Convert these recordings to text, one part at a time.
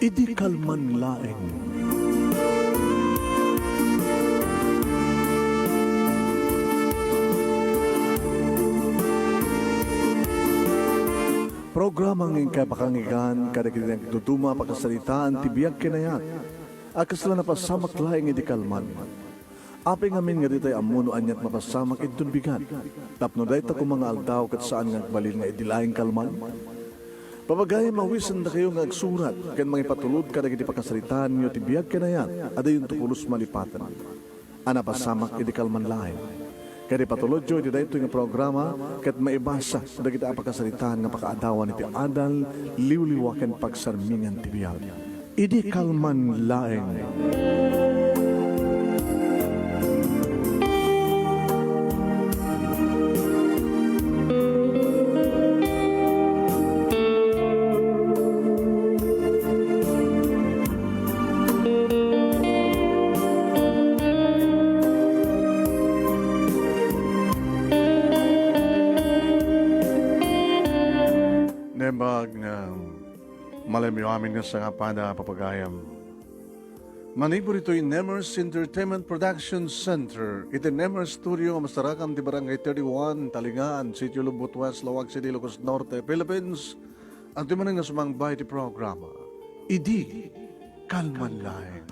Idi kalman laeng. Programa ng kapakangigan, kada kinagduduma pagkasalitaan, tibiyag kinayat, akasla na pasamak laeng idi kalman. Aping amin nga ditay amuno anyat mapasamak itun bigan. Tapno dahi ta mga aldaw kat saan nga balil nga idilaing kalman. Papagay mawisan na kayo nga agsurat, kan mga ipatulod kada kiti pagkasalitaan nyo tibiyag kinayat, ada yung tukulos malipatan. Ana pasamak idi kalman laeng. Kaya patulod jo, iti ito yung programa, kat maibasa, da kita apakasalitaan nga pakaadawan iti adal, liwliwaken pagsarmingan tibiyag. Idi kalman laeng. Nebag nga malamyo amin nga sa nga pada papagayam. Manibor ito yung Nemers Entertainment Production Center. Ito Nemers Studio nga masarakan di Barangay 31, Talingaan, Sitio Lubot West, Lawag City, Ilocos Norte, Philippines. Ang timanin nga sumang bahay di programa. Idi kalman laeng.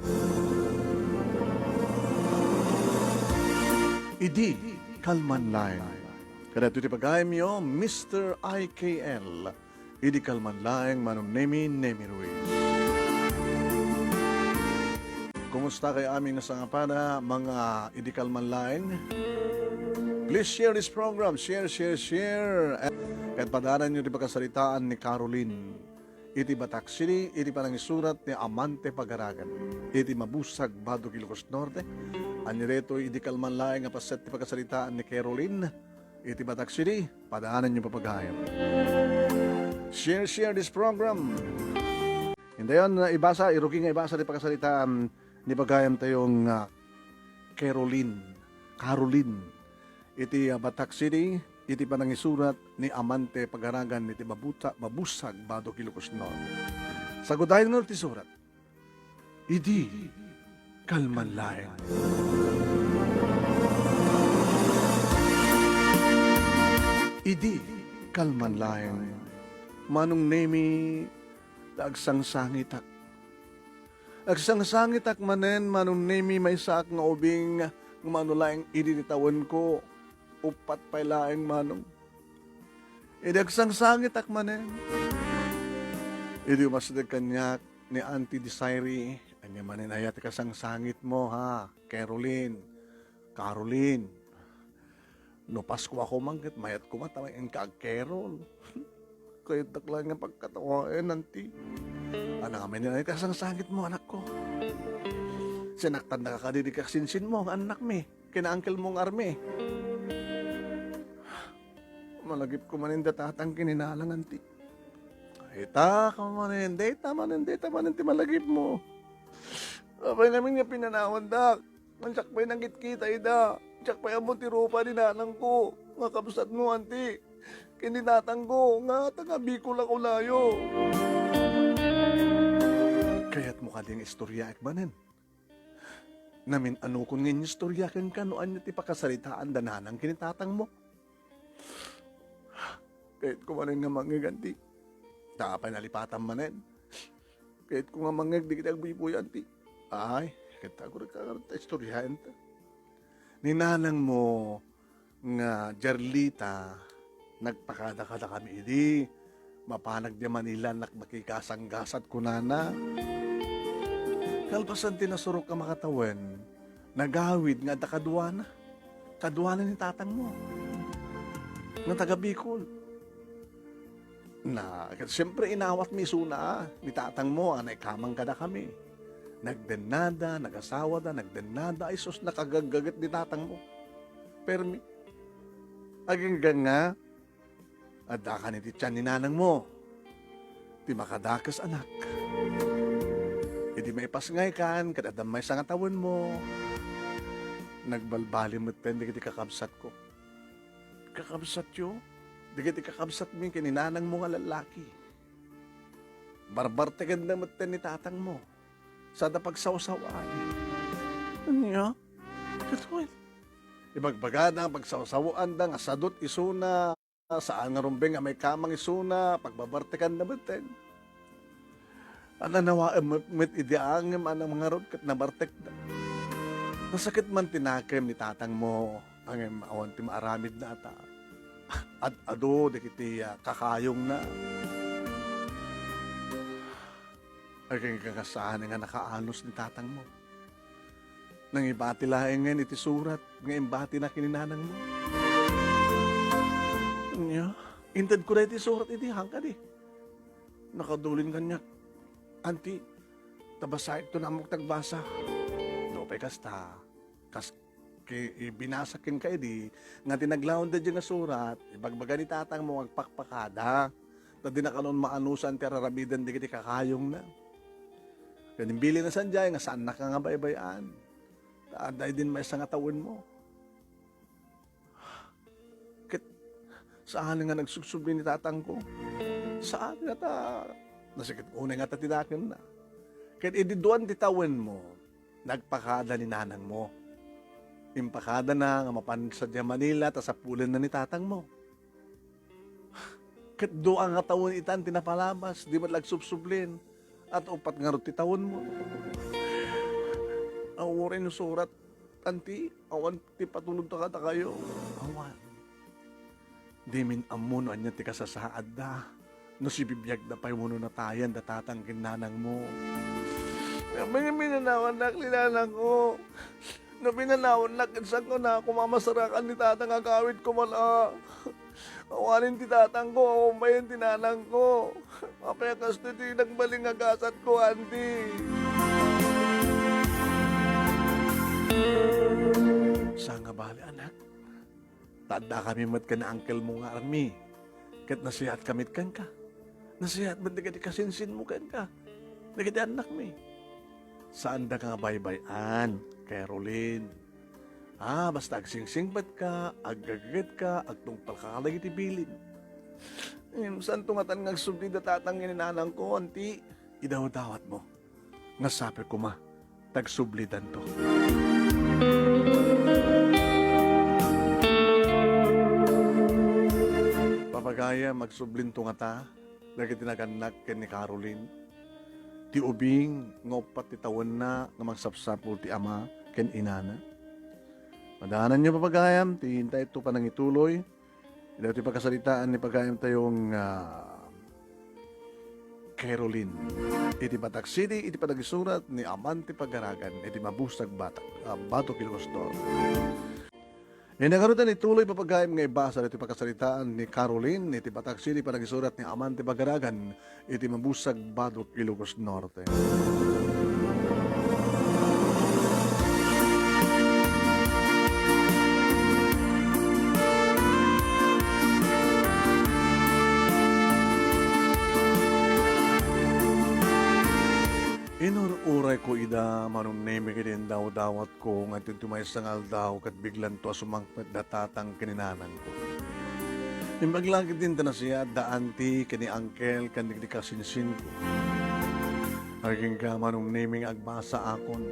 Idi kalman laeng. Kada ito ti pagayam yo, Mr. IKL. Idi kalman laeng manong Nemi Ruiz. Kumusta kayo aming nasangapada, mga idi kalman laeng? Please share this program. Share. At padanan nyo di pagkasalitaan ni Caroline. Iti Batak City, iti panangisurat ni Amante Pagaragan. Iti Mabusag, Badog, Ilocos Norte. Anireto idi kalman laeng nga paset ti pagkasalitaan ni Caroline. Iti Batak City, padanan nyo papagayam. Share this program. Hindi yun, ibasa, iruking ibasa di pagkasalitaan ni pagayam tayong Caroline. Iti Batak City, iti panangisurat ni Amante Pagaragan, iti Mabusag, Badog, Ilocos Norte. Sagudahin mo ti surat. Idi kalman laeng. Idi kalman laeng. Manong Nemi agsangsangit ak. Agsangsangit ak manen manong Nemi may saak nga ubing ng manulaing idinitawan ko upat pay laeng manong. Idi agsangsangit ak manen. Idi umasdag kanyak ni Auntie Desiree. Anya manen ayat kasangsangit mo ha, Caroline. No Pasko ako manggit, mayat ko matamay ang kag-Carol. Kaya takla nga pagkatawain, nanti. Ano kami nila, kasangsangit mo, anak ko. Sinaktan na kakadidig kaksinsin mo, ang anak mi. Kina-uncle mong arme. Malagip ko manin datatang kininalang, nanti. Ita ka manin, data manin, malagip mo. Abay namin nga pinanawan, dak. Mansak pa'y nangit kita, ida. Tsak pa yung mutirupa ni nanang ko. Nga kabsat mo, anti. Kininatang ko. Nga taga Bicol ako layo. Kaya't mukha diyang istorya ekbanen. Namin ano kung ngayon istorya kan kanoan niya ti pakasalitaan dananang kinitatang mo. Kahit ko manin nga mangiganti. Tapay nalipatan manen. Kahit ko nga mangig di kita agbipoy, anti. Ay, kita ko rin kakarata istoryahan ta. Ninanang mo nga Jarlita, nagpakada-kada kami idi, mapanag di Manila nakmakikasanggasat kunana. Kalpasan tinasurok ka makatawan, nagawid nga kadwana ni tatang mo, nga taga Bicol. Siyempre inawat mi suna, ni tatang mo, anay kamang kada kami. Nagdenada, nag-asawa da, nagdenada, ay sus, nakagagagat ni tatang mo. Pero aging nga, adaka ni tiyan ni nanang mo, ti makadakas anak. E di may pasngay kan, kadadam may sangatawan mo. Nagbalbali mo ten, di kiti kakabsat ko. Kakabsat yo? Di kiti kakabsat mo kininanang mo nga lalaki. Barbartegan na matin ni tatang mo. Sa pagsawsawaan. Ano? Katuwin. Ibagbaga na pagsawsawaan da nga sadot isuna. Saan nga rumbeng nga may kamang isuna. Pagbabartegan na matin. Ano nawa met ideangem ang mga rod kat nabartek da. Nasakit man tinakem ni tatang mo ang awan ti maaramid na ata. At ado di kiti kakayong na. Ay kang kakasahan nga nakaanos ni tatang mo. Nang ibati laeng nga iti surat nga imbati na kininanang mo. Nya, intad ko na iti surat iti hangkad eh. Nakadulin kanya. Anti, tabasay ito na amok tagbasa. No, pay kasta. Binasakin ka edi. Nga tinaglaon da dyan nga surat. Ibagbaga ni tatang mo agpakpakada. Na di na kanon maanusan ti rarabidan di kiti kakayong na. Kanimbili na sanjay nga saan na ka nga baybayan. Taaday din may nga tawin mo. Saan nga nagsugsubli ni tatang ko? Saan nga ta? Nasikit ko na nga tatinakin na. Kahit ididuan titawin mo, nagpakada ni nanang mo. Impakada na nga mapan sa Manila, ta sa pulan na ni tatang mo. Kahit doon nga tawin itan tinapalabas, di man lagsubsublin. At upat nga rin titawin mo. Awarin yung surat, tanti, awan ti patulog ta kata kayo. Awan. Di min amuno anya ti kasasaad da. No si bibiyag da pa'y muno na tayan da tatangkin nanang mo. Mga minanawan na klinanang ko. No pinanawan na kinsan ko na kumamasarakan ni tatang agawit ko mala. Awanin ti tatang ko, umayin ti nanang ko. Mapayakas ti nagbaling agasat ko, auntie. Saan nga bali, anak? Tanda kami mat ka na uncle mo nga, Army. Kat nasihat kamit kan ka. Nasihat ba't di kasinsin mo kan ka? Nagadi anak mi. Saan da ka nga baybayan, Caroline? Basta agsingsing ba't ka, agagat ka, agtungpal ka kalagi ti bilin. Saan tungatan nga agsubli da tatang ininanang ko, auntie? Idaw-dawat mo. Nga sabi ko ma, tagsublidan to. Papagaya magsublin to nga ta, lagi tinaganak ken ni Caroline. Ti ubing ngopat ti tawon na nga magsapsapul ti ama ken inana. Madahanan niyo papagayam, ti hintay ito pa nang ituloy. Ito ti pagkasalitaan ni pagayam tayong Caroline. Iti Batak City, iti panagisurat ni Amante Pagaragan, iti mabusag Bato Kilostor. Nagarutan ituloy papagayam nga ibasa iti pagkasalitaan ni Caroline, iti Batak City, panagisurat ni Amante Pagaragan, iti mabusag Bato Kilogos Norte. Inururay ko ida manong neme kidin daw dawat ko nga tintumay sangal daw kat biglan to sumangpet datatang kininanang ko. Imbaglagid din ta na siya da auntie kini uncle kandig di kasinsin ko. Aging ka manong neme agbasa akon.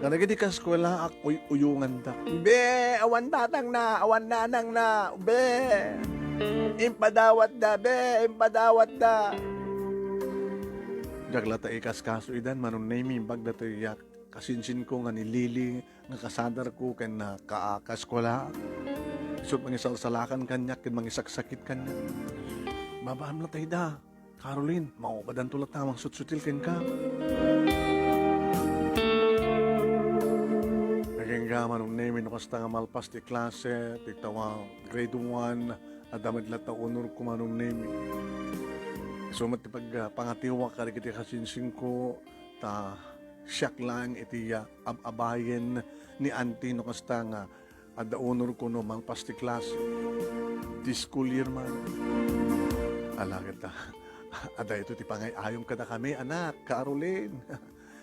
Kanagidi ka eskwela ako'y uyungan da. Be, awan tatang na, awan nanang na, be. Impadawat da, be, impadawat da. Jaglata ikas kaso idan manong name bagda to yak kasinsin ko nga ni Lily nga kasadar ko ken na kaakas ko la. Isot mangisalsalakan kanya ken mangisaksakit kanya. Babaan la tay da. Caroline, maubadan tulad tamang sutsutil ken ka. Naging ga manong name no kasta nga malpas ti klase, ti tawa grade 1 at damit lata honor ko manong name. So matipag pangatiwa ka rin kiti kasinsing ko ta siyak lang iti abayen ni auntie no kasta nga ada honor ko no mang pasti class di school year man alagat ta ada ito ti pangay ayong kada kami anak Caroline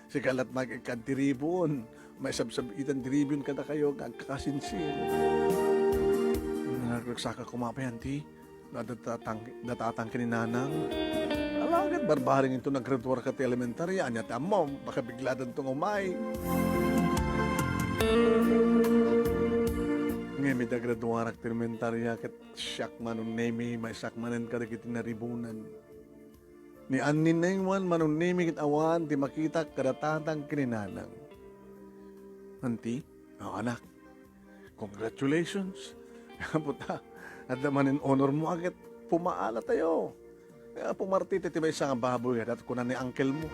si kalat magkantiribon may sabsabitan diribon kada kayo kakasinsin nagsaka kumapay auntie natatang kininanang. Ala, Kat barbaring ito nag-graduar ka ti elementary, anya ta mo, baka bigladan tong umay. Ngayon may graduar ti elementary, kat siyak manong nemi, may sakmanan ka rin naribunan. Ni anin na yung manong nemi kit awan, ti makita kadatatang kininanang. Auntie, anak, congratulations. Puta, at naman in honor mo agad, pumaala tayo. Kaya pumarti ti may isang baboy at kunan ni uncle mo.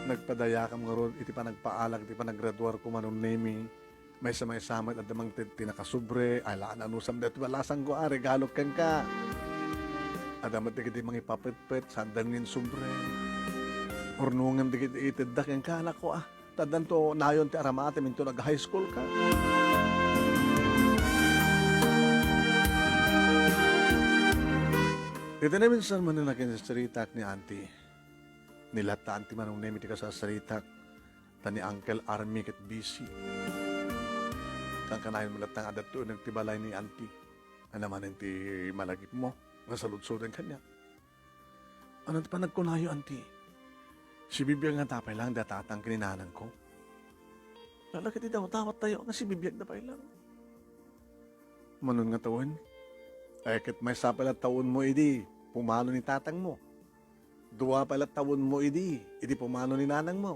Nagpadaya kam nga ron, iti pa nagpaalag, iti pa naggraduar ko manon nemi. May samay-samay at damang tinakasubre, alaan anusam dito, walasang ko regalo kang ka. At damat di mga ipapit-pit, sandan ngin subre. Ornungan di kiti itidak kang ka, anak ko tadan to nayon ti aramate, minto nag-high school ka. Ito na minsan man na nakinsaritak ni auntie. Nilata auntie manong nemi ti kasasaritak. Ta ni Uncle Army ket busy. Kang kanayon mo latang adat to nagtibalay ni auntie. Ano man ti malagip mo. Nasaludsudan kanya. Ano pa nagkunayo auntie? Si Bibiyag nga tapay lang datatang kininanang ko. Lalaki ti daw tawat tayo nga si Bibiyag na pay lang. Manon nga tawon? Ay ket may sapala taon mo idi. Pumano ni tatang mo. Dua pala taon mo idi pumano ni nanang mo.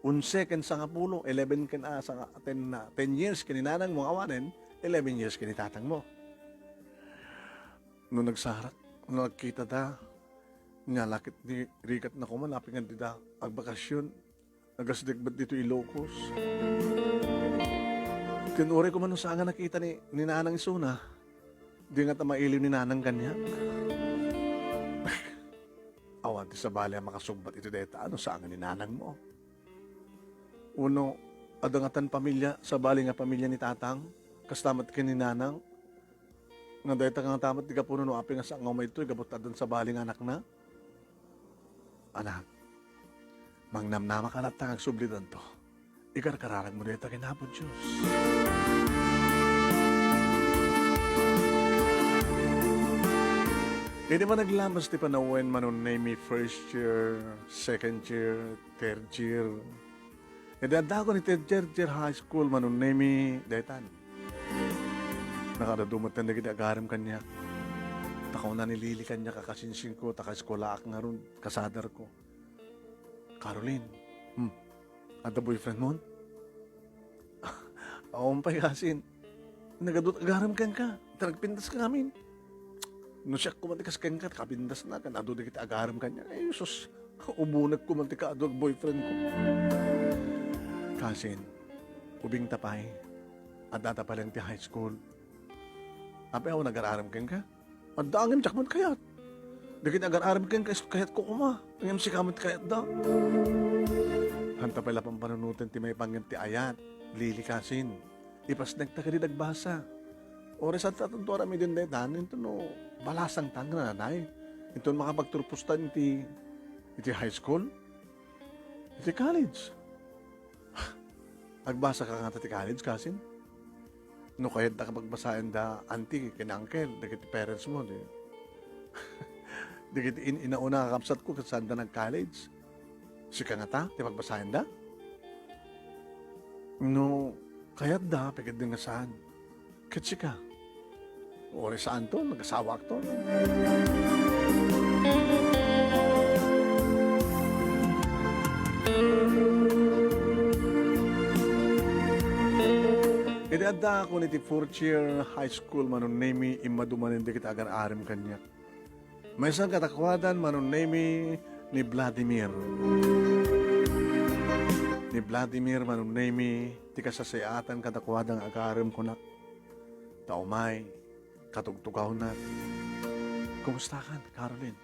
11 ken sangapulo, 11 ken 10 years ken ni nanang mo awanen, 11 years ken ni tatang mo. No nagsarat, no nagkita da, nga lakit ni rikat na kuman, napingan di da, agbakasyon, nagasdigbat dito Ilocos. Tinuri ko man sa nga nakita ni nanang isuna, di nga tamailiw ni nanang ganyan. Awan, ti sa bali ang makasumbat ito deta, ano saan nga ni nanang mo? Uno, adangatan pamilya, sa bali nga pamilya ni tatang, kastamat ka ni nanang, nga deta nga tamat, di ka puno no api nga sa ngomay ito, igabot adon sa bali nga anak na. Anak, mangnamnama ka natang agsublidan to, ikarkararag mo deta kinapod Diyos. Hindi ba naglamas ti panawen manon name first year, second year, third year. Hindi anda ko ni third year high school manon name daytan. Nakadadumot na naging agaram kanya. Takaw na nilili kanya kakasinsing ko, takaskola ak nga ron, kasadar ko. Caroline, ada boyfriend mo? Aon pa kasin. Nagadot agaram kan ka, nagpintas ka namin. No siya kumatikas kang ka, kabindas na kan, ado na kita agaram kanya. Ay, sus, ubunag kumantika ado boyfriend ko. Kasin, ubing tapay, at data pa lang ti high school. Apay ako nag-araram kang ka? At daangin, tsakman kayat. Dagit nag-araram kang kayat ko kuma. Ngayon si kamot kayat da. Hanta pala pang panunutin ti may pangyan ti ayat, lilikasin. Ipas nagtakari nagbasa. Ores at tatuntura mi din daytan, ito no, balasang tang na nanay. Ito makapagturpustan iti high school, iti college. Agbasa ka nga ti college, kasin? No, kahit nakapagbasahin da auntie, kina uncle, dagiti parents mo, di. Dagiti inauna kakapsat ko kasi saan da nag-college. Si ka nga ta, di pagbasahin da? No, kayat da, pagkat din nga saan. Katsi ka. Ore saan to? Nag-asawa to. Idada ako niti 4th year high school manon nemi imadumanin di kita agar-arim kanya. May isang katakwadan manon nemi ni Vladimir. Ni Vladimir manon nemi ti kasasayatan katakwadang agar-arim ko na. Taumay, katugtugaw na. Kumusta ka, Caroline?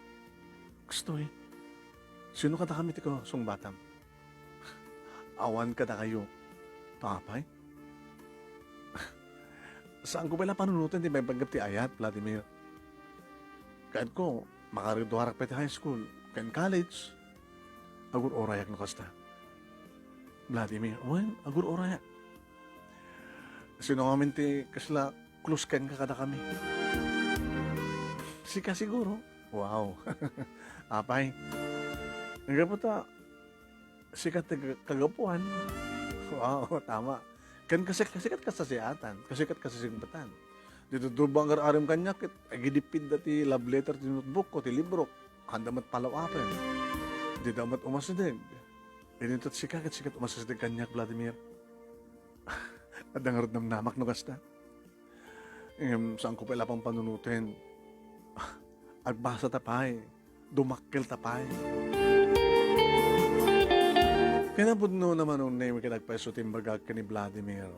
Gusto eh. Sino ka na kami tiko, sung batam? Awan ka na kayo. Papay? Saan ko pala panunutin di may banggap ti ayat, Vladimir? Kahit ko, makariduharak pa ti high school, kain college, agur orayak no kasta. Vladimir, well, agur orayak. Sino ngamin ti kasla, close kan ka kada kami. Sika siguro. Wow. Apay. Nga po ta, sikat na kagapuan. Wow, tama. Kan kasikat ka sa siatan, kasikat ka sa simbatan. Dito dubang arim kanya, agidipid dati love letter ti notebook ko, ti libro. Handa mat palawapen. Di damat umasadig. Initot sikat umasadig kanyak, Vladimir. At ang ng namak no kasta. Saan ko pala pang panunutin? Agbasa tapay. Dumakkel tapay. Kaya no naman nung name kinagpeso timbagag ka ni Vladimir.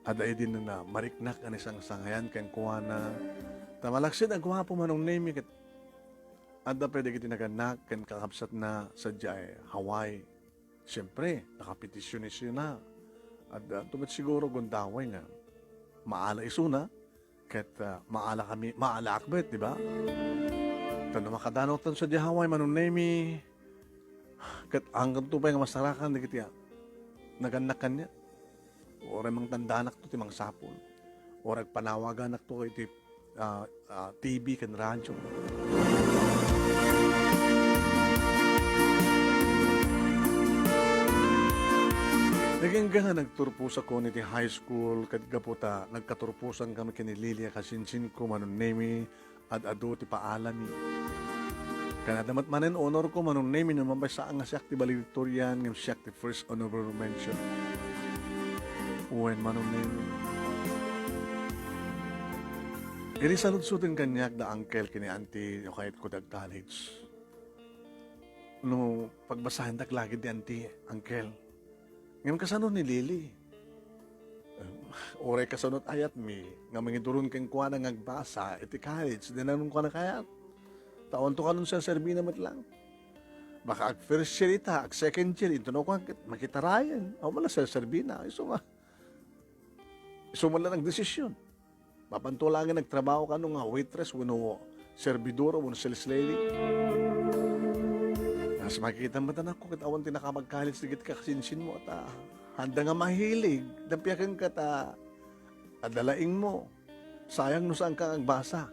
Aday din na mariknak ang isang sangayan kang kuha na tamalaksid ang kuha po manong name kit ada pwede kiti naganak kan kakapsat na sa jay Hawaii. Siyempre, nakapetisyonis yun na. At tumit siguro gundaway nga. Maala isuna. Ket maala kami, maala akbet, di ba? Tanda makadanotan sa jay Hawaii manong name ket hanggang tupay nga masarakan di kiti naganak niya. Oray mang tandanak to ti mang sapol. Oray panawagan to iti TV kan radyo. Naging nga nagturpusa ko niti high school kat gaputa nagkaturpusan kami kini Lilia kasinsin ko manon nemi at ado ti paalami. Kanadamat manen honor ko manon nemi naman ba saan nga siyak ti valedictorian ngam siyak ti first honorable mention. Uwen manon nemi. Iri saludsutin kanyak da uncle kini auntie o kahit ko dag college. No pagbasahin dak lagi di auntie, uncle. Ngayon kasano ni Lily. Oray kasanot ayat mi, nga mangidurun kang kuha na ngagbasa, iti college, dinanong ko na kayat. Taon to ka nun sa Serbina mat lang. Baka ag first year ita, ag second year, ito na ko makitarayan. O mala sa Serbina, iso man lang nagdesisyon. Mapantulangin nagtrabaho ka nung waitress, wano servidor, wano sales lady. Mas makikita mo tanak ko, kit awan tinakamag-college, digit ka kasinsin mo, at handa nga mahilig, dampiyakan ka ta, adalaing mo, sayang no saan ka agbasa.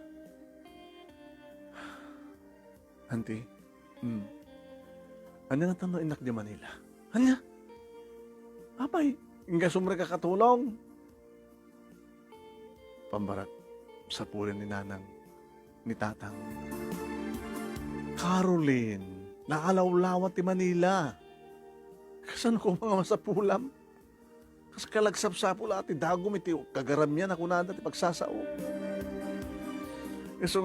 Auntie, ano nga tanong inak di Manila? Ano? Apay, nga sumre ka katulong. Pambarat, sa pulin ni Nanang, ni Tatang. Caroline, nakalawlawat ti Manila. Kasan ko mga masapulam? Kas kalagsap-sapul ati dagom iti kagaram yan ako nanda ti pagsasao. So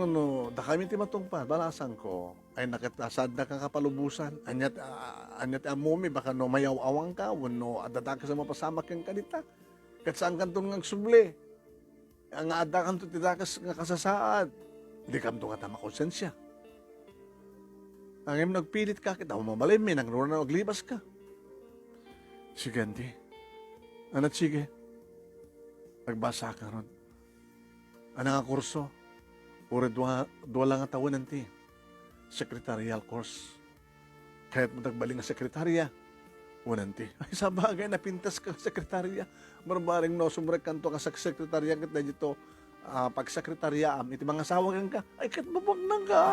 da kami ti matungpad, balasan ko, ay nakitasad na kang kapalubusan. Anyat amumi, baka no mayaw-awang ka, no adada ka sa mapasamak kang kanita. Kat saan kantong ng subli. Ang ada kanto ti dakas nga kasasaad. Hindi kanto nga tama konsensya. Ang nagpilit ka, kita mamalay mi, nang na naglibas ka. Sige, auntie. Anat sige. Nagbasa ka ron. Ano nga kurso? Ure dua lang nga taon, auntie. Secretarial course. Kahit matagbaling nga sekretarya. Auntie. Ay, sa bagay, napintas ka sekretarya. Marbaring no, sumrek kanto ka sa sekretarya, kat na dito, pag sekretarya, iti mga asawa ka, ay, kat babag na ka.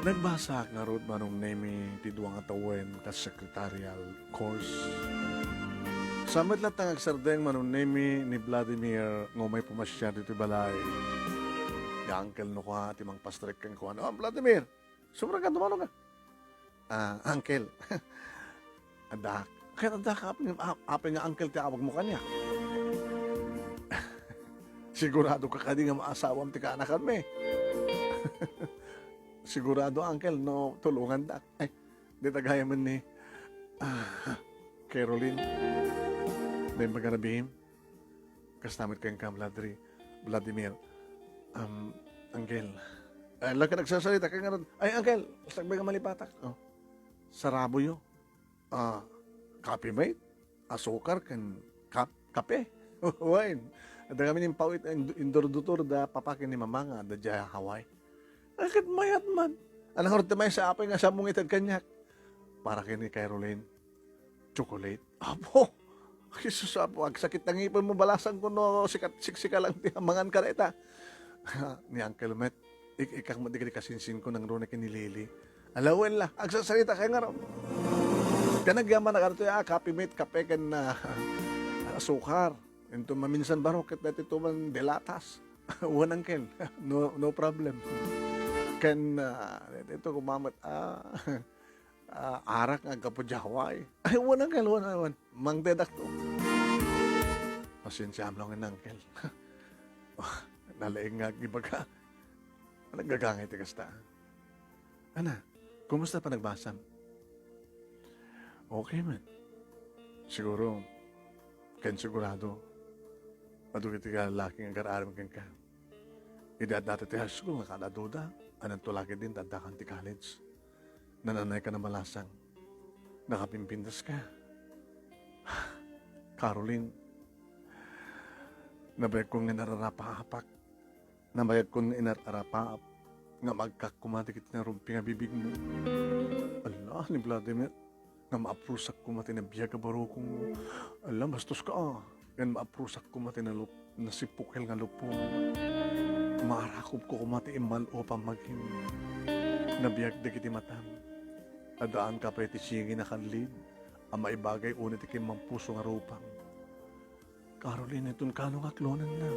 Nagbasa nga rod manong nemi ti duwang atawen kas secretarial course. Samit lang tangag sardeng manong nemi ni Vladimir ngumay pumasya dito balay. Nga uncle no ka ti mang pastrek kang kuha. Oh, Vladimir, sobrang ka dumano ka. Uncle. Adak. Kaya adak apay nga uncle ti awag mo kanya. Sigurado ka kadi nga maasawam ti kaanakan me. Sigurado, uncle, no, tulungan dak. Ay, di tagaya man ni Caroline. Dahil magarabihim. Kastamit kayong ka, Vladimir. Uncle. Ay, lang ka nagsasalita ka nga ron. Ay, uncle, sagbay ka malipatak. Oh. Sarabo yo. Coffee mate. Asukar kan kape. Wine. Ada kami ng pawit, indor-dutor da papakin ni mama nga, da jaya Hawaii. Akit mayat man. Anang harta may sa apay nga sa mong itad kanyak. para kay ni Caroline. Chocolate. Apo! Jesus, apo, ang sakit ng ipon mo, balasan ko no, siksika lang mangan ka reta. Ni Uncle Met, ikang madigri kasinsin ko ng runa ni Lily. Alawen la, ang sasalita kaya nga raw. Kanagyaman na karto ya, kape mate, kape kan na asukar. Ito maminsan barokit na ito man delatas. One Uncle, no problem. Kan, ito kumamat, arak nga kapujaway. Ay, one Uncle. Mang dedak to. Pasensya mo lang Uncle. Nalaing nga gibaga. Nagagangay tigas ta. Ana, kumusta pa nagbasam? Okay man. Siguro, sigurado, madugit ka lalaking ang kararam kang ka. Idad dati ti high school, nakadaduda. Anong tulaki din, tadakan ti college. Nananay ka na malasang. Nakapimpindas ka. Caroline, nabayag kong inararapahapak. Nabayag kong inararapaap. Nga magkakumatikit na rumpi nga bibig mo. Allah, ni Vladimir. Nga maaprusak kumati na biyaga baro kong. Allah, bastos ka Nga maaprusak kumati na nasipukil nga lupong. Marakop ko kumati imal o pamagin. Nabiyag da kiti matam. Adaan ka pa iti singi na kanlid. Ang maibagay unit ikim mang puso nga rupang. Caroline, itong kanong aklonan na.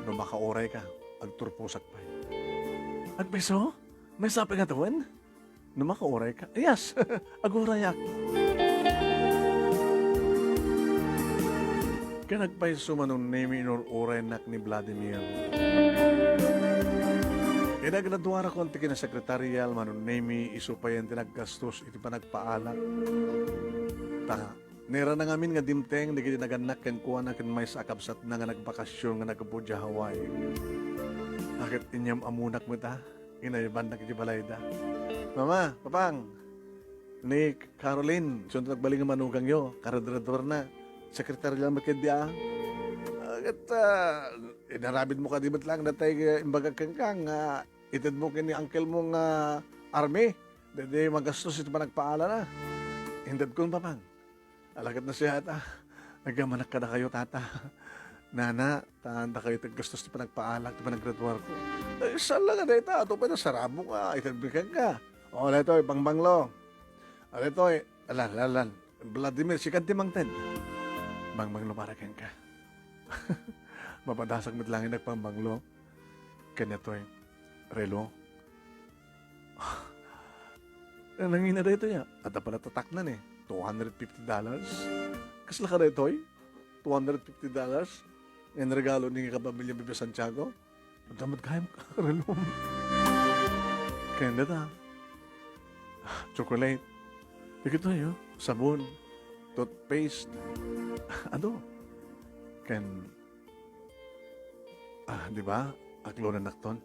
No makaoray ka, agturpusak pa. Agbeso? May sabi nga taon? No makaoray ka? Yes, agoray ako. Kaya nagpaiso man nung name inor oray nak ni Vladimir. Kaya naggraduara ko ang tikin na sekretarial man nung name iso pa yan tinaggastos iti pa nagpaalat. Ta, nera na ngamin nga dimteng nagiti naganak ken kuha na ken may sakabsat na nga nagbakasyon nga nagabudya Hawaii. Akit inyam amunak mo ta? Inayaban na kiti balay da. Mama, papang, ni Caroline, sunod nagbaling nga manugang yo, karadrador na. Sekretary lang makidya. At inarabid mo ka di ba't lang natay imbaga kang itid mo kini uncle mong army. Dede magastos ito pa nagpaala na. Hindad ko papang. Alagat na siya ata. Nagamanak ka na kayo tata. Nana, tanda kayo gastos ito pa nagpaala. Ito pa naggraduar ko. Ay, saan lang na ito? Ito pa na sarabo ka. Itadbikan ka. O, ito pangbanglo. Ito alan. Vladimir, sikat timang Ted. Bangbanglo parakan ka. Mapadasag mo't langin nagpangbanglo. Kaneto'y relo. Nangina na ito niya. At pala tataknan $250. Kasla ka na ito'y? $250. Yan regalo ni kapamilya Bibi Santiago. Damad kayang relo. Kaya na ta. Chocolate. Tigito yun. Sabon. Toothpaste. Ano? Di ba? Aklo na nakton.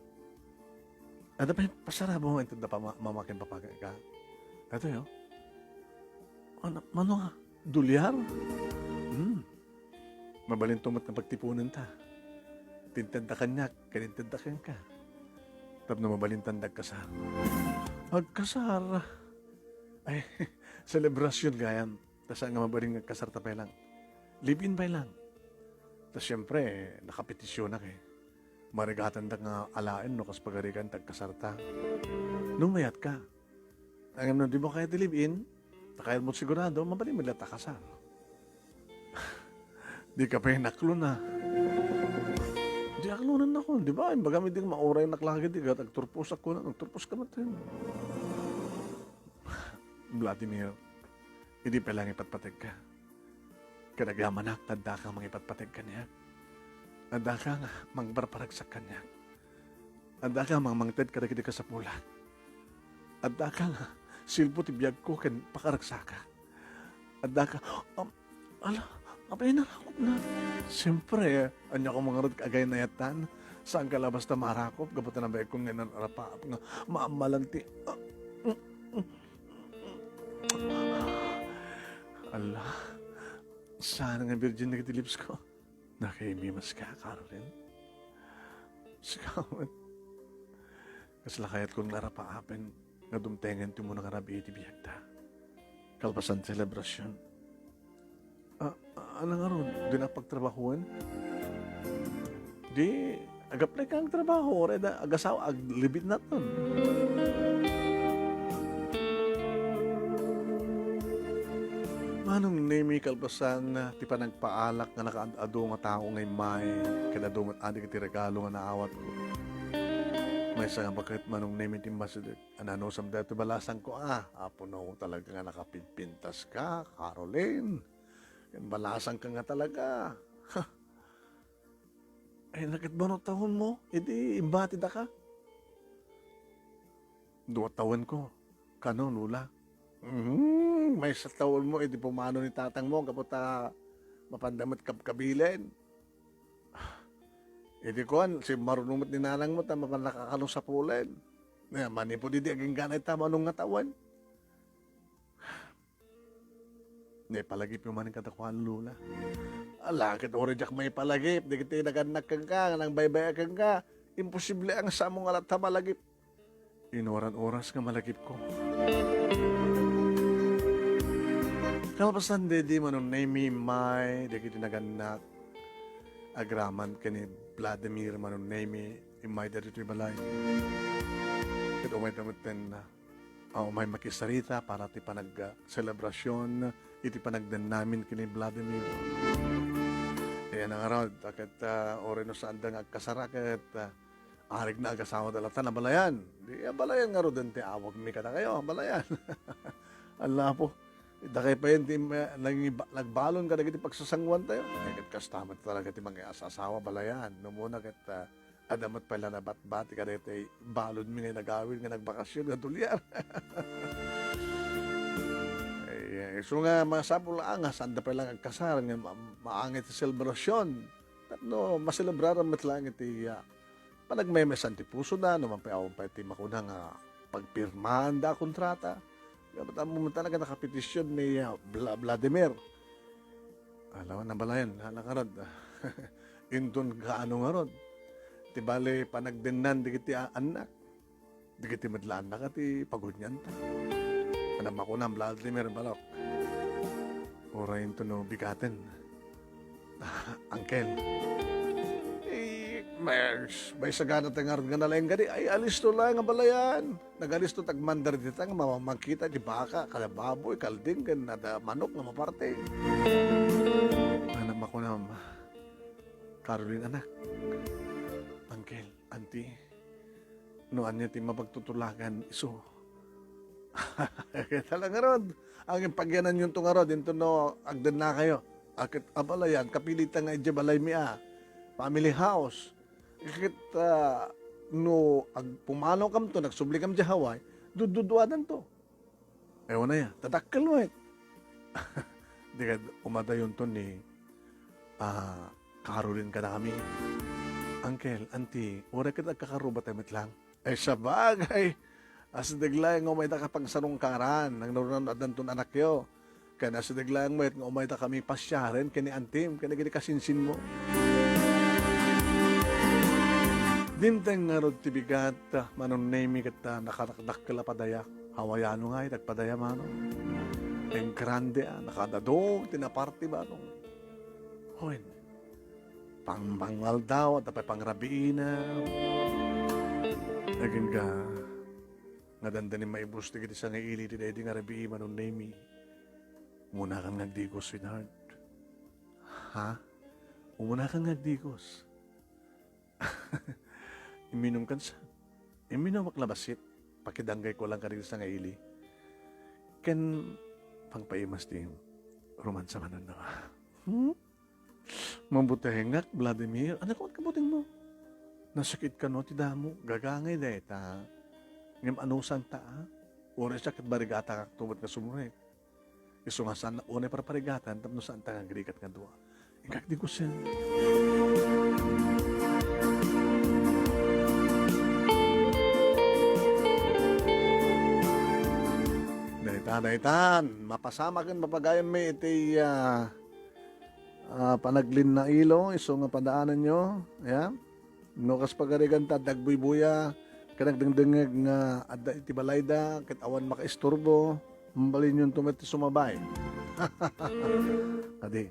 Ano pa yung pasara mo? Ito na pa mamakin papagay ka. Ito yun. Ano nga? Dulyar? Mabalin tumat na pagtipunan ta. Tintanda kanyak, kanintanda kan ka. Tap na mabalin tandag kasar. Agkasar. Ay, selebrasyon gayam. Tas nga mabaling nagkasar tapay lang. Live-in by lang. Tas syempre, nakapetisyon na kay. Marigatan da nga alain no kas pagarikan tagkasarta. Numayat ka. Ang di mo kaya live-in, takayad mo sigurado, mabaling maglata kasar. Di ka pa yung naklo na. Di aklunan na ko, di ba? Bagami din mauray naklagid, di ka tagturpos ako na, nagturpos ka natin. Vladimir, hindi pa lang ipatpatag ka. Kanagamanak, tanda kang mangipatpatag ka niya. Tanda kang mangbarparagsak ka niya. Tanda kang mangmangtad ka ka sa pulat. Tanda kang silpo tibiyag ko kan pakaragsak ka. Tanda ka, abay na rakop na. Siyempre, anya ko mga rod kagay na yatan. Saan ka labas na marakop? Gabot na nabay kong nga narapa nga maamalanti. Allah, sana nga virgin na lips ko. Nakaimimas ka, Caroline. Sikawan. Kaslakayat kong narapaapen nga dumtengan ti mo nakarabi iti biyagda. Kalpasan selebrasyon. Ano nga ron? Di na pagtrabahuan? Di, agaplay kang trabaho. Reda, agasaw, aglibid na ton. Manong nemi kalpasan na ti pa nagpaalak nga nakaadado nga tao ngay may kanado nga adik iti regalo nga naawat ko. May sa nga bakit manong nemi ti masidit. Anano sam dito balasan ko apo no talaga nga nakapinpintas ka, Caroline. Yan balasan ka nga talaga. Ay nakit ba no taon mo? Idi imbati da ka? 2 taon ko. Kano lula? May sa taon mo, edi pumano ni tatang mo, kapot mapandamot kapkabilin. Edi kuan, si marunumot ni nanang mo, tama pa nakakalong sa pulin. Mani po di aging ganay tama nung ngatawan. Palagip yung maning katakuan lula. Alakit orijak may palagip, di kita naganak kang ka, nang baybay kang ka. Imposible ang sa mong alat malagip. Inoran-oras ka malagip ko. Kalpasan di manon name may di kiti naganak agraman kani Vladimir manon name imay dito balay. Ito may tamutin na may makisarita para ti panag-selebrasyon iti panagdan namin kini Vladimir. Kaya nga raw, akit orino saan da nga kasaraket arig na agasawa dalata na balayan. Di balayan nga ro din ti awag mi kada kayo, balayan. Allah po. Dakay pa yun, nagbalon ka na kiti pagsasangwan tayo. Kat kastamat talaga ti mga asawa balayan. No muna kat adamat pala na bat-bati ka dito, balon mi nga nagawin nga nagbakasyon nga tulyar. So nga, masapul ang sanda pa lang ang kasar, nga maangit sa selebrasyon. No, maselebraran matlang iti panagmemesan ti puso na, no mampayawan pa iti makuna nga pagpirmahan da kontrata. Dapat ang talaga nakapetisyon ni Vladimir. Alam na balayan, halakarod. Indon kaano nga rod. Ti bale panagdenan di kiti anak. Di kiti madlaan na kati pagod niyan ta. Anam ako na Vladimir balok. Orayin to no bigaten. Angkel. May sagana tangar nga nalang gani, ay alisto lang nga balayan. Nagalisto tagmandar dito nga mamamangkita di baka, kalababoy, kalding, nada manok nga maparte. Anak ako na, Caroline anak, Angkel, auntie, noan niya ti mapagtutulagan iso. Kaya talaga rod, ang pagyanan yung tunga rod, into no, agdan na kayo. Akit abalayan, kapilitan nga balay mi family house. Ikit no pumanaw kam to, nagsubli kam dya Hawaii, dududuadan to. Ewan na yan, tadakkel mo Di ka umadayon to ni Caroline ka na kami. Uncle, auntie, wala ka nagkakarubat tayo lang. Ay sa bagay, as deglayang umay ta kapag sarong karan, nang narunan adan ton anak yo. Kaya nasa deglayang mayat nga umay ta kami pasyaren, kani antim, kani kasinsin mo. Dinteng nga rod tibigat, manon nemi kat nakadakkel padaya. Hawayano nga itagpadaya mano. Ang grande nakadadong, tinaparty ba nung. Hoy, pangbangal daw, at tapay pangrabiin na. Naging ka, nga dandanin maibusti kiti sa nga ili, ti nga rabiin manon nemi. Muna kang nagdigos, sweetheart. Ha? Umuna kang nagdigos. Iminom kan sa. Iminom maklabasit. Pakidanggay ko lang ka rin sa nga ili. Ken, pangpaimas din. Romansa manan na. Mambutahengak, Vladimir. Anak ko, kabuting mo. Nasakit ka no, ti damo. Gagangay da ta. Ngam anusan ta, Uri siya kat barigata kak tumat ka sumurit. Iso nga saan na unay para parigatan, tapno saan ta nga girikat nga dua. Ingkak di ko siya. Daitan, mapasama kan mapagayam may iti panaglin na ilo, iso nga padaanan nyo, yeah? No kas pagarigan ta, dagbuybuya, Kanagdangdangag nga adda iti balayda ket awan makaistorbo, mambalin yung tumati sumabay. Kadi.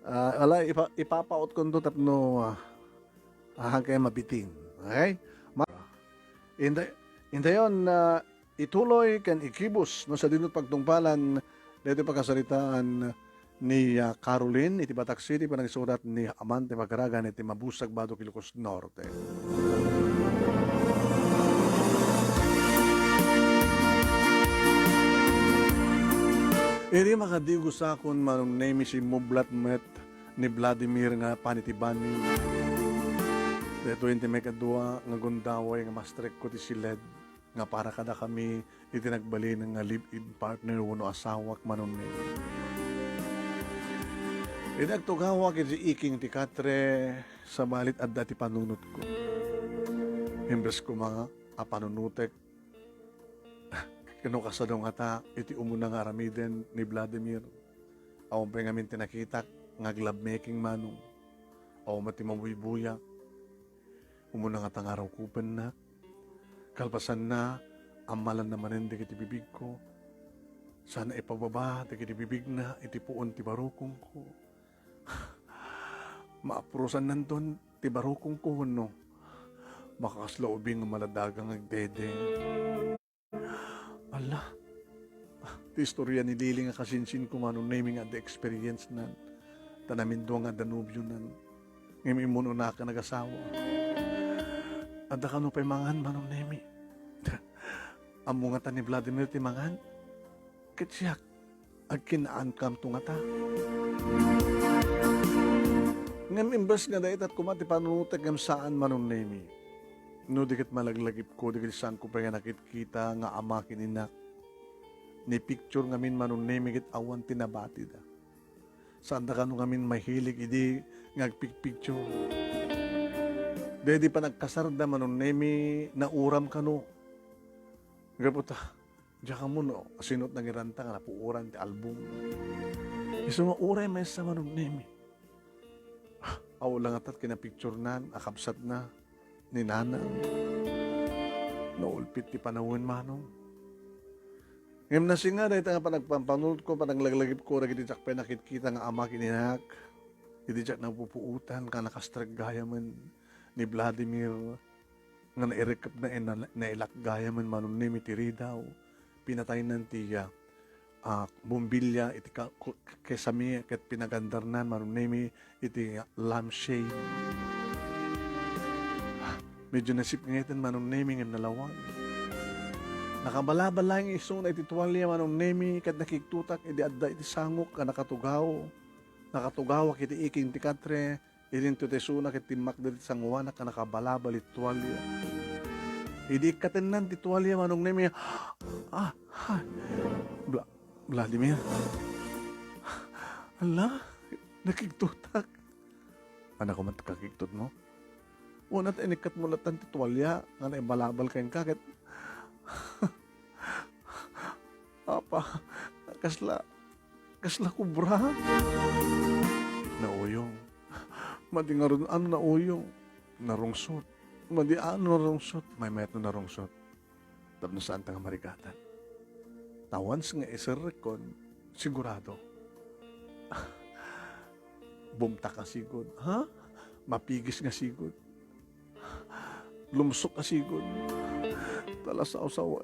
Wala ipapaot ko to tapno kaya mabiting. Okay? Inday indayon na ituloy kan ikibus no sa dinut pagtungpalan dito pagkasalitaan ni Caroline iti Batak City panagsurat ni Amante Magaragan iti Mabusag Badok Ilocos Norte. Iri makadigo sa akon manong name si Mublat Met ni Vladimir nga panitibani. Dito yung may kadua nga gundaway nga mastrek ko ti siled nga para kada kami itinagbali nga live-in partner wano asawak manon ni. Inagtugawak iti iking ti katre sa balit adda ti panunot ko. Imbes ko mga apanunutek kano kasadong ata iti umuna nga aramiden ni Vladimir. Awang pa ngamin tinakitak nga glove making manong. Aw mati mabuy-buya. Umuna nga tangaraw kupen na. Kalpasan na amalan naman hindi kiti bibig ko. Sana ipababa ti kiti bibig na iti puon ti barukong ko. Maapurusan nandun ti barukong ko no. Makakaslaubing nga maladagang agdede. Ala, ti istorya ni Lili nga kasinsin ko manong naming at the experience nan. Tanamin doon nga danubyo nan. Ngayon imuno na ka nag-asawa. Ada ka no pa'y mangan manong nami. Amo nga ta ni Vladimir ti mangan. Katsiyak, agkinaan kam to nga ta. Ngayon imbes nga dahit at kumati panunutek ngam saan manong nami. No, dikit malaglagip ko, dikit saan ko pa nga nakikita nga ama kininak. Ni picture ngamin manon nemigit awan tinabati da. Saan da ka nung ngamin mahilig, idi ngagpicture. Dede pa nagkasarda manon nemi na uram ka no. Gaputa, diya ka mo no, asinot nang iranta nga napuuran ti album. Iso nga uray may sa manon nemi. Aw lang atat kinapicture nan, akabsat na. Ni Nana. Naulpit ti panawin manong. Ngayon nasi nga dahil nga panagpampanulot ko, panaglaglagip ko, nagitisak pa nakikita nga ama kininak. Itisak na pupuutan, ka nakastrag gaya man ni Vladimir. Nga nairikap na nailak gaya man manong ni Mitiri daw. Pinatay ng tiya. Bumbilya, iti kesami, ket pinagandarnan manong ni iti lampshade. Medyo nasip ngayon manong naming ang nalawang. Nakabalabala yung iso na itituwalya manong nami kat nakiktutak iti adda iti sangok ka nakatugaw. Nakatugawak iti iking ti katre irin to tesuna ket timak diti sangwana ka nakabalabal iti tuwalya. Idi katenan ti tuwalya manong nami. Vladimir. Ala, nakiktutak. Anak ko man kakiktot mo? Una at inikat mo latan ti tuwalya nga na ibalabal kayong kakit. Apa, kasla kubra. Nauyong. Madi nga rin, ano nauyong? Narungsot. Madi ano narungsot? May meto narungsot. Tapos saan tanga marigatan. Tawans nga isirikon, sigurado. Bumta ka sigod. Ha? Mapigis nga sigod. Lumsok ka sigod. Talasaw-saw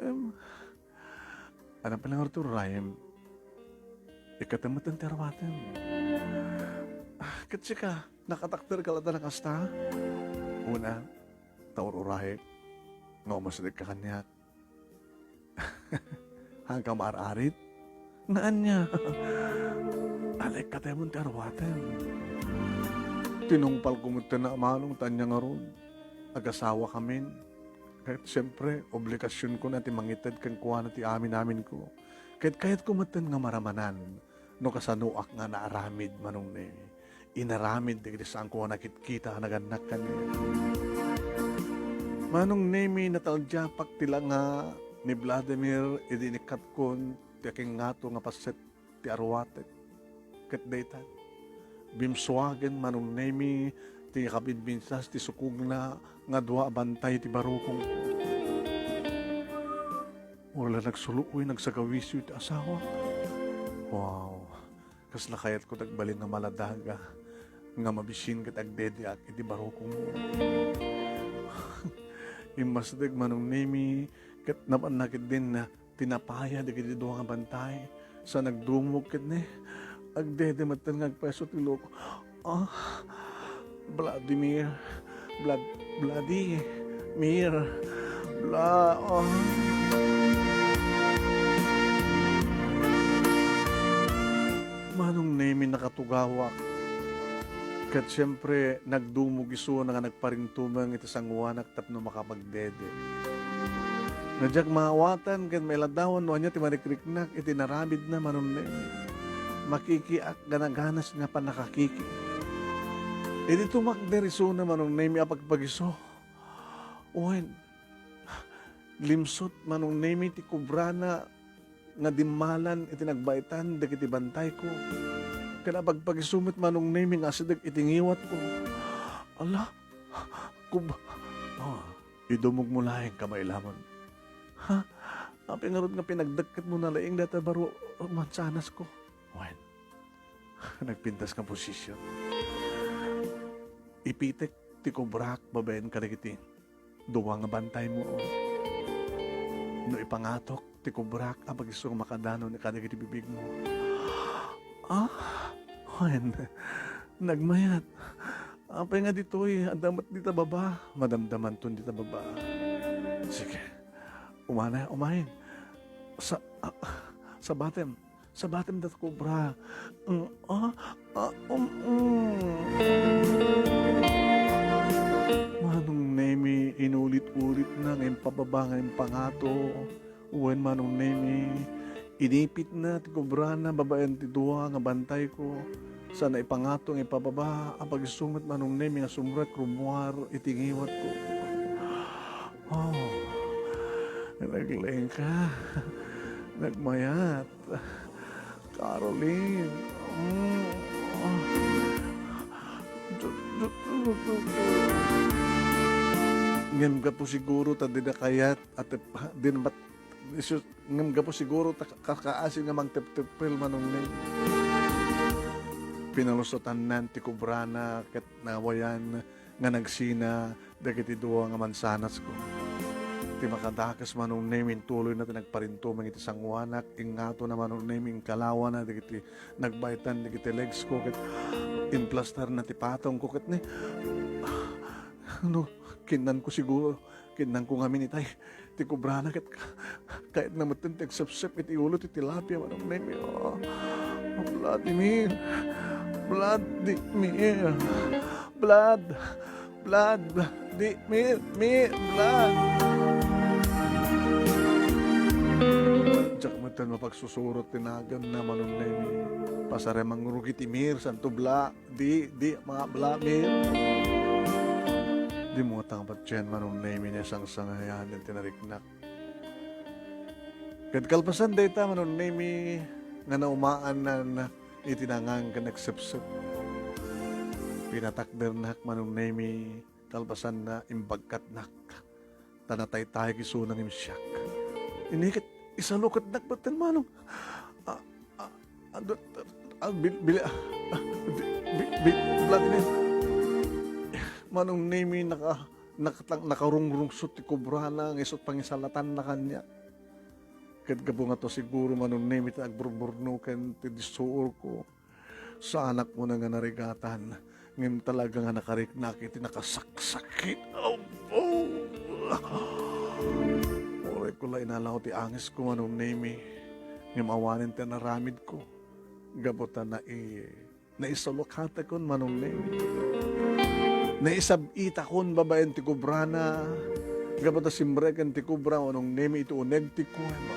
ano pa lang ito, Ryan? Ikatamot ang terwaten. Kasi ka, nakatakter ka lang na kasta. Una, taur-urahe. Nga umasalig ka kanyak. Hanggang maararit. Naan niya. Alay ka tayo mong terwaten. Tinungpal kumita na amalong tanya nga ron. Agasawa kami. Kahit siyempre, obligasyon ko na ti mangitad kang kuha na ti amin ko. Kahit kumatan nga maramanan, no kasanuak nga naaramid manong ni. Inaramid di saan ko nakikita naganak ka niya. Manong nemi nataljapak tila nga ni Vladimir idinikat kon ti aking ngato nga paset ti arwatek. Kat daytan. Bimswagen manong nemi ti kapinbinsas ti sukog na nga dua bantay ti barukong ko. Wala nagsuluoy, nagsagawisyo ti asawa. Wow, kasla kayat ko tagbalin nga maladaga, nga mabisin kat agdede ak iti barukong mo. Imasdag manong nemi, kat napanakit din na tinapaya di kiti duwa nga bantay, sa nagdumog kat ne, agdede matan nga agpeso ti loko. Vladimir, Vladimir, Manong nemi nakatugawak. Kat siyempre, nagdumog iso na nga nagparintumang iti sangwanak tapno makapagdede. Nadyak maawatan, kat may ladawan no anya ti marikriknak, iti naramid na manong nemi. Makikiak ganaganas nga pa nakakiki. Iti tumakder iso na manong nemi apagpagiso. Uwen, limsot manong nemi ti kubrana nga dimmalan iti nagbaitan dagiti bantay ko. Kana pagpagisumit manong nemi nga sidag itingiwat ko. Ala, idumog mo lahing kamay lamon. Ha? Api nga ron nga pinagdagkat mo na laing data baro mansanas ko. Uwen, nagpintas ka posisyon. Ipitek ti kubrak babayan ka nagiti. Duwa nga bantay mo. No ipangatok ti kubrak ang pagisong makadano ni kanagiti bibig mo. Wen, nagmayat. Apay nga dito'y adamat dita baba. Madamdaman ton dita baba. Sige, umahin. Sa batem dat kubra. Manong nemi, inulit-ulit na ngayon pababa ngayon pangato. Uwen manong nemi, inipit na, ti kubra na, babayan ti duwa, nga bantay ko. Sana ipangato nga ipababa, ang pag-isungat manong nemi, nga sumrat, krumuar, itingiwat ko. Naglaing ka. Nagmayat. Caroline. Ngem ka po siguro ta dinakayat at dinbat ngem ka po siguro ta kakaasin nga magtep-tepel manong name. Pinalusotan nan ti kubrana ket nawayan nga nagsina dagiti duwa nga mansanas ko. Ti makadakas manong name tuloy na tinagparintumang iti sangwanak ingato na manong name kalawa na dagiti nagbaitan dagiti legs ko ket implastar na ti patong ko ket ni kinan ko siguro, kinan ko nga minitay, ti kubrana ket kahit namutin ti agsapsap iti ulo ti tilapia manong nemi. Vladimir, Diyak matan mapagsusurot tinagan na manong nemi. Pasaremang rugi ti mir, santo mga Vladimir. Di mo tangpat dyan manong nemi niya sang sangayan ng tinariknak. Kad kalpasan data manong nemi nga naumaan na itinangang ka nagsipsip. Pinatakdernak manong nemi kalpasan na imbagkat nak. Tanatay tayo kisunang imsyak. Inikit isalukot nakbatan manong. Vladimir. Manong nemi nakarungrungsot ti kubrana ng isot pangisalatan na kanya. Kat gabo nga to siguro manong nemi ta agburburnukan ti disuor ko. Sa anak mo na nga narigatan. Ngayon talaga nga nakariknak iti nakasaksakit. Oray ko la inalaw ti angis ko manong nemi. Ngayon awanin ti naramid ko. Gabutan na isalukata kon manong nemi. Naisabita kon babayan ti kubrana. Gabata simbrekan ti kubra anong nemi ito uneg ti kuwema.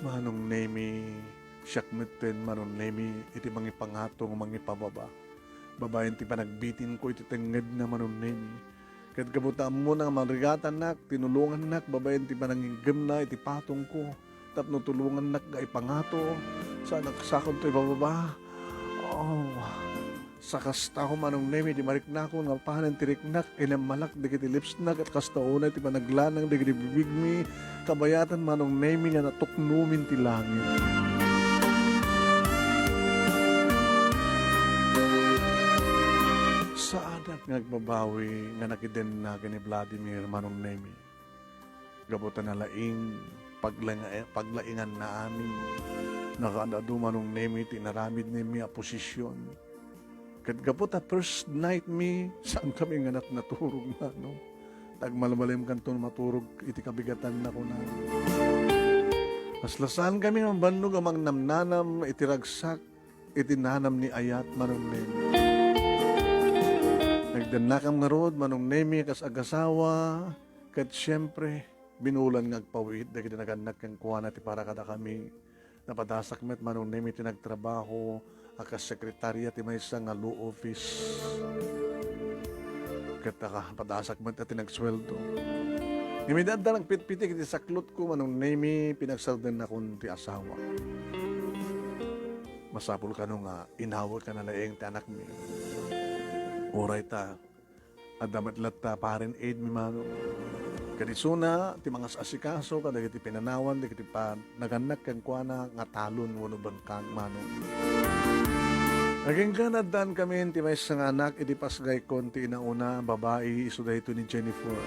Manong nemi siyakmeten manong nemi iti mangipangatong mangipababa. Babayan ti panagbitin ko iti tenged na manong nemi. Kat gabutaan mo na marigatan nak, tinulungan nak, babayan ti panangigem na iti patong ko. Tapno tulungan nak ga ipangato. Sa nagsakon to ibababa. Oh, sa kasta ko manong nemi, di marikna ko nga pahanan tiriknak, inamalak, di kiti lipsnak, at kasta una, ti panaglanang, di kiti bibigmi, kabayatan manong nemi nga natuknumin ti langit. Sa anak ngagbabawi nga nakiden na ni Vladimir manong nemi. Gabutan na laing paglaingan na amin. Nakaadado manong nemi tinaramid nemi a posisyon. Kat gabuta first night mi saan kami nga naturog na no. Tagmalmalim kanton maturog iti kabigatan na ko na. Aslasan kami ng bandog amang namnanam itiragsak itinanam ni ayat manong nemi. Nagdanakam nga rod, manong nemi, kas agasawa, kat siyempre, binulan nga agpawid, dahil naganak kang kuha na ti para kada kami, napadasak met, manong nemi, tinagtrabaho, akas sekretarya, ti may isang nga law office, kat padasak met, at tinagsweldo. Imidada lang pitpitik, iti saklot ko, manong nemi, pinagsaldan na kong ti asawa. Masapul ka nung inawag ka na laeng ti anak mi. Oray ta, adamat lata paren aid mi mano. Kadisuna, ti mga asikaso, kadagiti pinanawan, dagiti pa naganak kang kuana nga talon wano bangkang mano. Naging ganadan kami, ti may isang anak, iti pasgay konti inauna, babae, isuday ito ni Jennifer.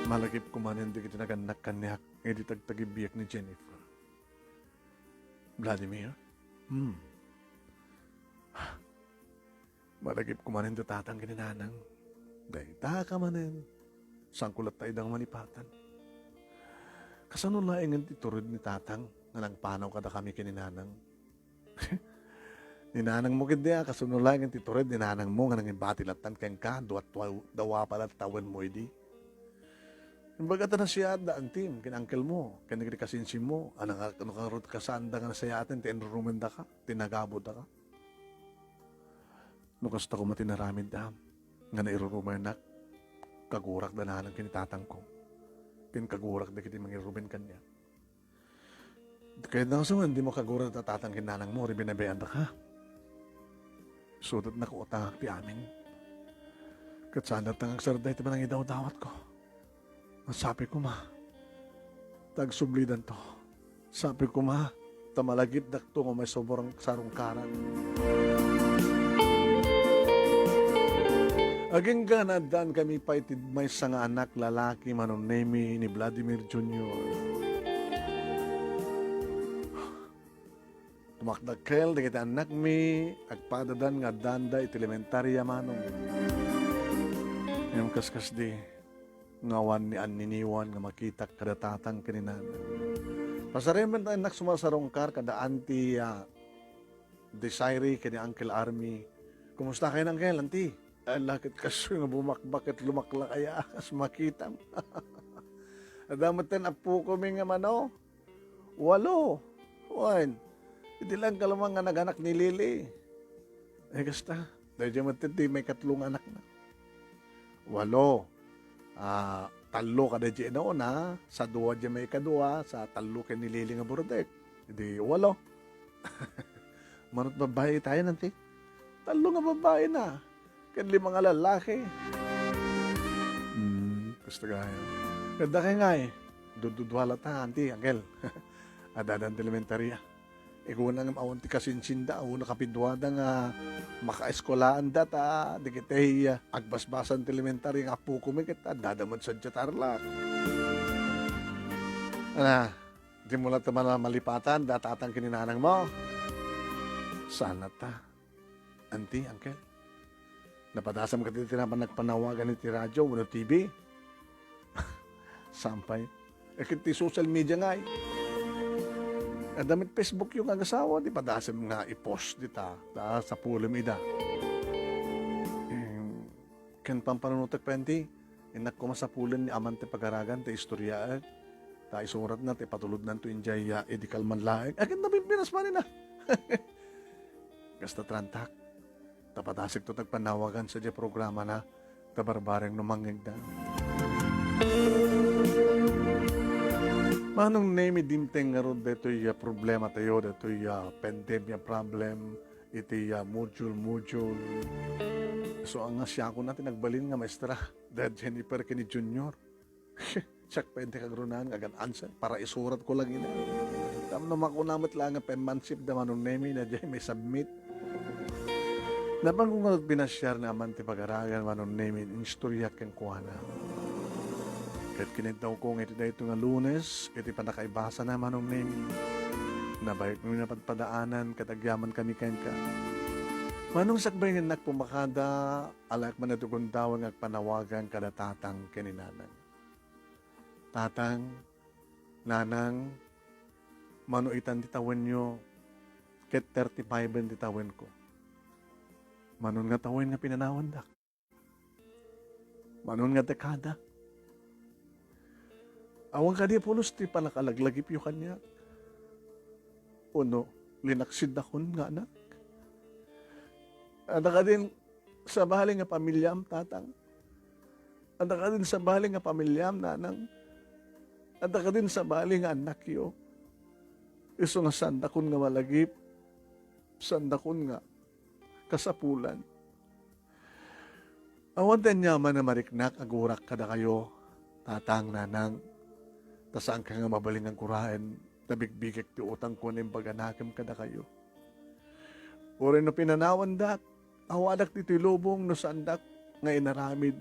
Malagip kumanin, di kiti naganak kanyak, iti tagtagibiyak ni Jennifer. Vladimir? Malagip kumanin do tatang kininanang. Day, taka manin. Sangkulat tayo dang manipatan. Kasano laing ang titurod ni tatang nga nagpanaw kada kami kininanang. Ninanang mo kidya, kasano laing ang titurod ninanang mo nga nang imbatilatan keng ka, dawa pala tawan mo idi. Imbaga ta na siya daan tim, kinangkel mo, kinagri kasinsin mo, ano karot kasanda nga na saya atin, tinrumenda ka, tinagabod ka. Nukas ta ko matinaramid da, nga nairurumanak, kagurak da na ng kinitatang ko. Kinkagurak da kiti mangirumin kanya. Kaya nang saman, hindi mo kagurak da tatang kinanang mo, ribinabayan da ka. Sudot na ko utangak ti amin. Katsanda tangang sarday, ti manang idaw-dawat ko. Sabi ko ma, tagsublidan to. Sabi ko ma, tamalagip dakto nga may sobrang sarungkaran. Aging ganadan kami pa itid may nga anak lalaki manong nemi ni Vladimir Jr. Tumakdagkel, di kita anak mi, agpadadan nga danda iti elementarya manong. Yung kaskas di, ngawan ni aniniwan nga makita kada tatang kininan. Pasariman tayo anak sumasarongkar kada anti Desiree kini Uncle Army. Kumusta kayo Uncle, auntie? Lakit kaso nga bumakbak at lumakla kaya as makita mo. Adamatan apo kami nga mano. 8. Wan. Hindi lang kalamang nga naganak ni Lily. Eh kasta. Dahil dyan matindi may 3 anak na. 8. 3 kada dyan na. Sa 2 dyan may 2. Sa 3 kay ni Lily nga burdek. Hindi 8. Manot babae tayo nanti. 3 nga babae na. Kan 5 nga lalaki. Gusto kaya. Ganda kayo nga eh. Dududwala ta, auntie, Angel. Adadan elementarya. Kung nga maawang ti kasinsinda, o nakapidwada nga makaeskolaan data, di kitay agbasbasan ti elementarya nga po kumikit, dadamad sa dyatarlak. Di mo lang naman malipatan, datatang kininanang mo. Sana ta, auntie, Angel. Napadasam ka dito na nagpanawagan ni radyo o TV. Sampay. Kiti social media nga eh. Damit Facebook yung agasawa, di padasam nga i-post dita sa pulim ida. Ken pampanunutak pa hindi, inak ko masapulan ni amante pagaragan, ta istorya ta isurat na, ta patulod na to injay edikal man laeng. Akin na bimpinas pa nina. Gasta trantak. Tapatasik to tagpanawagan sa di programa na tabarbareng numangig na. Manong name dimteng nga ron dito problema tayo, dito pandemya problem, iti module. So ang siya ko natin nagbalin nga maestra, Dad Jennifer kini Junior. Siyak pwede kagrunan, agan answer, para isurat ko lang ina. Tam na makunamit lang nga penmanship da manong name na dyan may submit. Napan kung nga binasyar naman ti pag-aragan manong name in istorya keng kuwana. Kahit kinitaw ko nga iti dahito nga Lunes, iti panakaibasa na manong name. Nabayag mo na padaanan, katagyaman kami ka. Manong sakbay nga nagpumakada, alak man na tugundawan nga panawagan kada tatang kininanang. Tatang, nanang, manuitan ditawan nyo, ket 35 ditawan ko. Manon nga tawin nga pinanawan dak. Manon nga dekada. Awang ka di pulos ti palakalagлагip yu kanya. Uno, linaksid akon nga anak. Ada ka din sa baling nga pamilyam, tatang. Ada ka din sa baling nga pamilyam, nanang. Ada ka din sa baling nga anak yo. Iso nga sandakon nga malagip, sandakon nga kasapulan. Awan din yaman na mariknak, agurak kada kayo, tatang, nanang. Tasaan ka nga mabaling ang kurain, nabigbigik ti utang ko na yung baganakam kada kayo. Uri no pinanawan dak, awadak ti tilubong no sandak nga inaramid,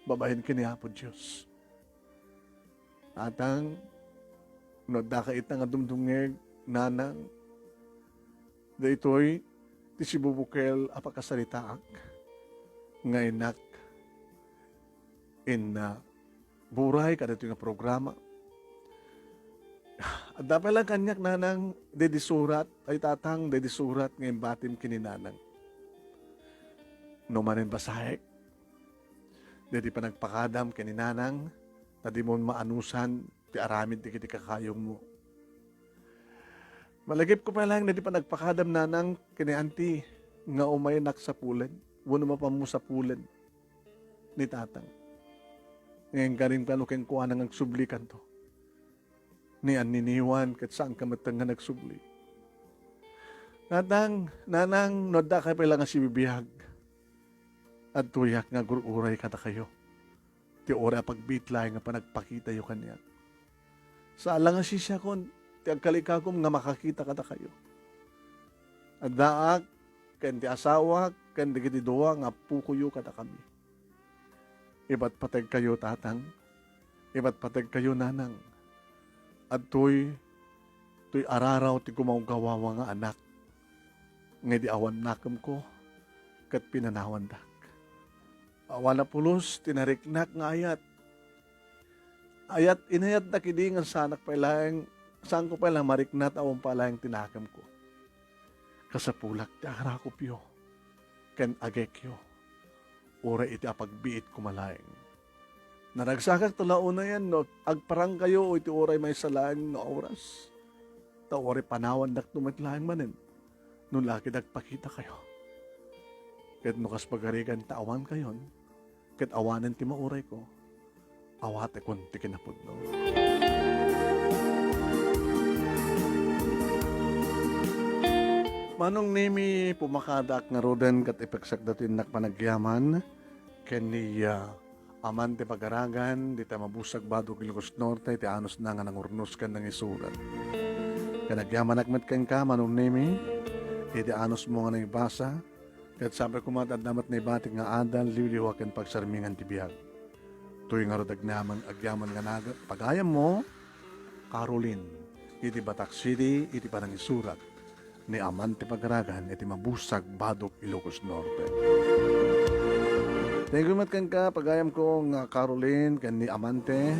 babahin kinihapo Diyos. Atang, no dakait nga dumdungeg, nanang, daytoy, ti si bubukel apakasalitaak, nga inak, buray kada ito nga programa. At dapat lang kanyak nanang dedisurat, ay tatang dedisurat ngayon batim kininanang. No manin basahek, dedi pa nagpakadam kininanang, tadi mo maanusan, ti aramid ti kiti kakayong mo. Malagip ko pa lang, dedi pa nagpakadam nanang kinianti, nga umayanak sa pulen, wano mapamu sa pulen, ni tatang. Ngayon ka rin plano keng kuha nang nagsublikan to. Ni aniniwan kat saan ka matang nga nagsubli. Nanang, noda ka pala nga si bibiyag. At tuyak nga gururay ka na kayo. Ti ora pagbitla nga pa nagpakita yo kanya. Sala nga siya kon, ti agkalikakom nga makakita ka na kayo. At daak, kan ti asawak, kan di kitiduwa nga pukuyo ka na kami. Iba't patag kayo, tatang. Iba't patag kayo, nanang. At tuy araraw ti kumawgawawa nga anak. Nga di awan nakam ko, kat pinanawan dak. Awan na pulos, tinariknak nga ayat. Inayat na kidi nga sanak palang, saan ko palang mariknat awan palang tinakam ko. Kasapulak ti arakop yo, ken agek yo. Ora iti apagbiit kumalaeng. Naragsakak talauna yan, no? Agparang kayo o iti oray may salaang no oras. Ta oray panawan dak tumatlaang manin. No laki nagpakita kayo. Ket no kas pagarigan taawan kayon, ket awanan ti mauray ko, awate kon ti kinapudno. Manong nimi pumakadak nga roden kat ipagsak datin nakpanagyaman ken ni amante pagaragan di ta mabusag badog Ilocos Norte ti anos na nga nangurnos kan ng isulat. Kanagyaman akmet ken ka manong nimi iti anos mo nga naibasa ket sabi kumatad namat na ibatik nga adal liwliwa ken pagsarmingan ti biag. Tuy nga rodag naman agyaman nga naga pagayam mo Caroline iti Batak City iti panang isurat ni amante pagaragan iti mabusag badok Ilocos Norte. Thank you mat kan ka pagayam ko nga Caroline kan ni amante